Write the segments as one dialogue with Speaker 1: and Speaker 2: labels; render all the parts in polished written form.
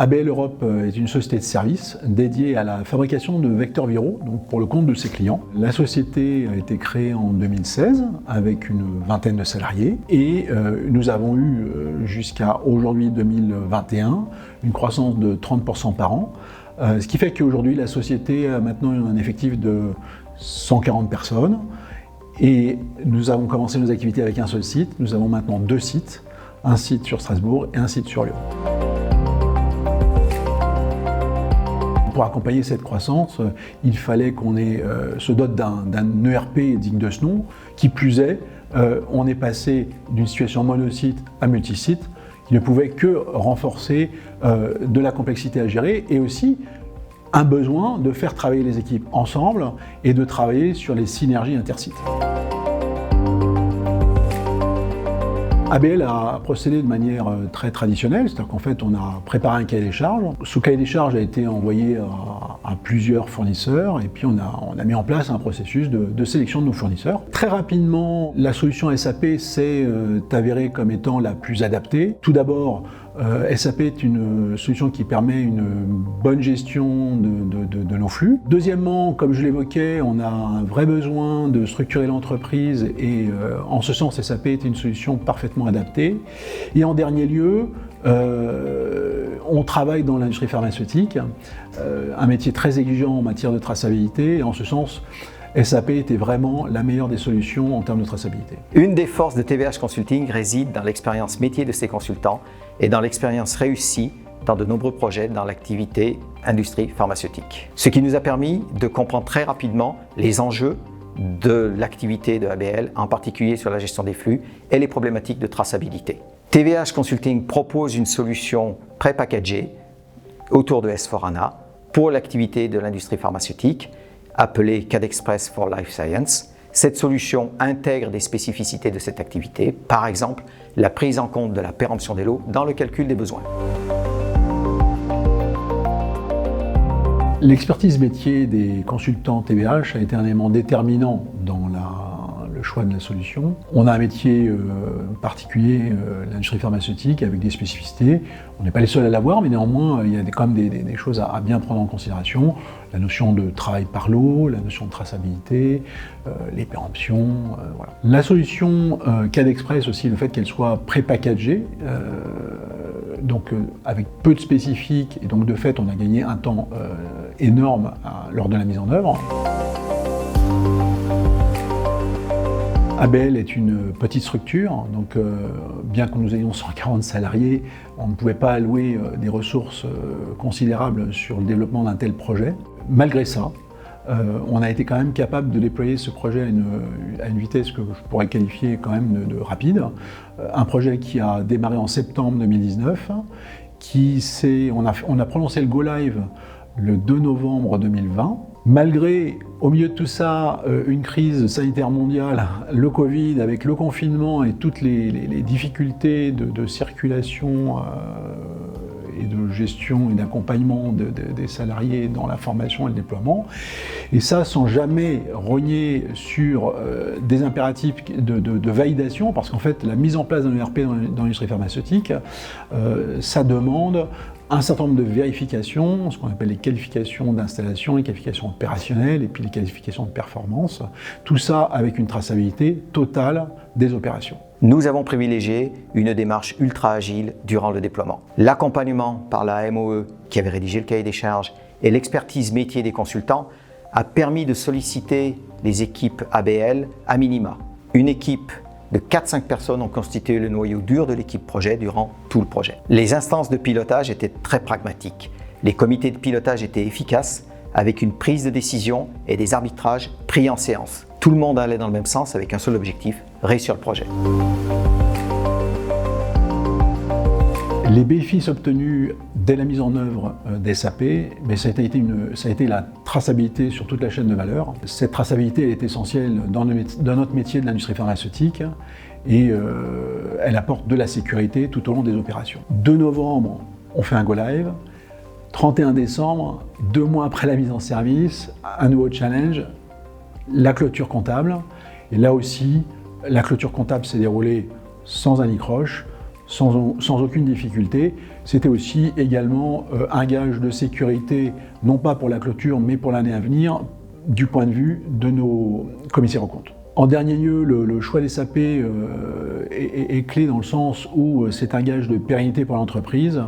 Speaker 1: ABL Europe est une société de services dédiée à la fabrication de vecteurs viraux, donc pour le compte de ses clients. La société a été créée en 2016 avec une vingtaine de salariés et nous avons eu jusqu'à aujourd'hui 2021 une croissance de 30% par an, ce qui fait qu'aujourd'hui la société a maintenant un effectif de 140 personnes et nous avons commencé nos activités avec un seul site. Nous avons maintenant 2 sites, un site sur Strasbourg et un site sur Lyon. Pour accompagner cette croissance, il fallait qu'on se dote d'un ERP digne de ce nom. Qui plus est, on est passé d'une situation monosite à multisite, qui ne pouvait que renforcer de la complexité à gérer et aussi un besoin de faire travailler les équipes ensemble et de travailler sur les synergies intersites. ABL a procédé de manière très traditionnelle, c'est-à-dire qu'en fait on a préparé un cahier des charges. Ce cahier des charges a été envoyé à plusieurs fournisseurs et puis on a mis en place un processus de sélection de nos fournisseurs. Très rapidement, la solution SAP s'est avérée comme étant la plus adaptée. Tout d'abord, SAP est une solution qui permet une bonne gestion de nos flux. Deuxièmement, comme je l'évoquais, on a un vrai besoin de structurer l'entreprise et en ce sens, SAP est une solution parfaitement adaptée. Et en dernier lieu, on travaille dans l'industrie pharmaceutique, un métier très exigeant en matière de traçabilité. Et en ce sens, SAP était vraiment la meilleure des solutions en termes de traçabilité.
Speaker 2: Une des forces de TVH Consulting réside dans l'expérience métier de ses consultants et dans l'expérience réussie dans de nombreux projets dans l'activité industrie pharmaceutique. Ce qui nous a permis de comprendre très rapidement les enjeux de l'activité de ABL, en particulier sur la gestion des flux et les problématiques de traçabilité. TVH Consulting propose une solution pré-packagée autour de S4HANA pour l'activité de l'industrie pharmaceutique, appelée CAD Express for Life Science. Cette solution intègre des spécificités de cette activité, par exemple la prise en compte de la péremption des lots dans le calcul des besoins.
Speaker 1: L'expertise métier des consultants TVH a été un élément déterminant dans le choix de la solution. On a un métier particulier, l'industrie pharmaceutique, avec des spécificités. On n'est pas les seuls à l'avoir, mais néanmoins, il y a quand même des choses à bien prendre en considération. La notion de travail par lot, la notion de traçabilité, les péremptions, voilà. La solution CAD Express aussi, le fait qu'elle soit pré-packagée, donc avec peu de spécifiques, et donc de fait on a gagné un temps énorme lors de la mise en œuvre. ABL est une petite structure, donc bien que nous ayons 140 salariés, on ne pouvait pas allouer des ressources considérables sur le développement d'un tel projet. Malgré ça, on a été quand même capable de déployer ce projet à une vitesse que je pourrais qualifier quand même de rapide. Un projet qui a démarré en septembre 2019, on a prononcé le Go Live le 2 novembre 2020. Malgré, au milieu de tout ça, une crise sanitaire mondiale, le Covid, avec le confinement et toutes les difficultés de circulation et de gestion et d'accompagnement des salariés dans la formation et le déploiement, et ça sans jamais rogner sur des impératifs de validation, parce qu'en fait la mise en place d'un ERP dans l'industrie pharmaceutique, ça demande un certain nombre de vérifications, ce qu'on appelle les qualifications d'installation, les qualifications opérationnelles et puis les qualifications de performance, tout ça avec une traçabilité totale des opérations.
Speaker 2: Nous avons privilégié une démarche ultra agile durant le déploiement. L'accompagnement par la MOE qui avait rédigé le cahier des charges et l'expertise métier des consultants a permis de solliciter les équipes ABL à minima. Une équipe de 4-5 personnes ont constitué le noyau dur de l'équipe projet durant tout le projet. Les instances de pilotage étaient très pragmatiques. Les comités de pilotage étaient efficaces avec une prise de décision et des arbitrages pris en séance. Tout le monde allait dans le même sens avec un seul objectif, réussir le projet.
Speaker 1: Les bénéfices obtenus dès la mise en œuvre d'SAP, ça a été la traçabilité sur toute la chaîne de valeur. Cette traçabilité elle est essentielle dans notre métier de l'industrie pharmaceutique et elle apporte de la sécurité tout au long des opérations. 2 novembre, on fait un Go Live. 31 décembre, 2 mois après la mise en service, un nouveau challenge, la clôture comptable. Et là aussi, la clôture comptable s'est déroulée sans anicroche, sans aucune difficulté. C'était aussi également un gage de sécurité, non pas pour la clôture, mais pour l'année à venir, du point de vue de nos commissaires aux comptes. En dernier lieu, le choix des SAP est clé dans le sens où c'est un gage de pérennité pour l'entreprise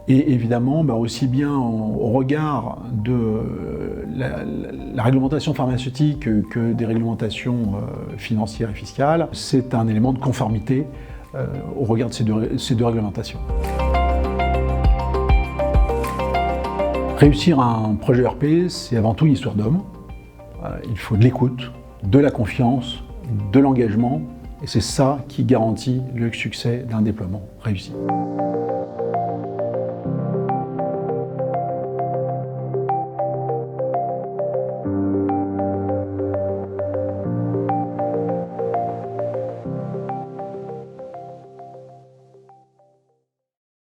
Speaker 1: et évidemment aussi bien au regard de la réglementation pharmaceutique que des réglementations financières et fiscales, c'est un élément de conformité au regard de ces deux réglementations. Réussir un projet ERP, c'est avant tout une histoire d'homme. Il faut de l'écoute, de la confiance, de l'engagement, et c'est ça qui garantit le succès d'un déploiement réussi.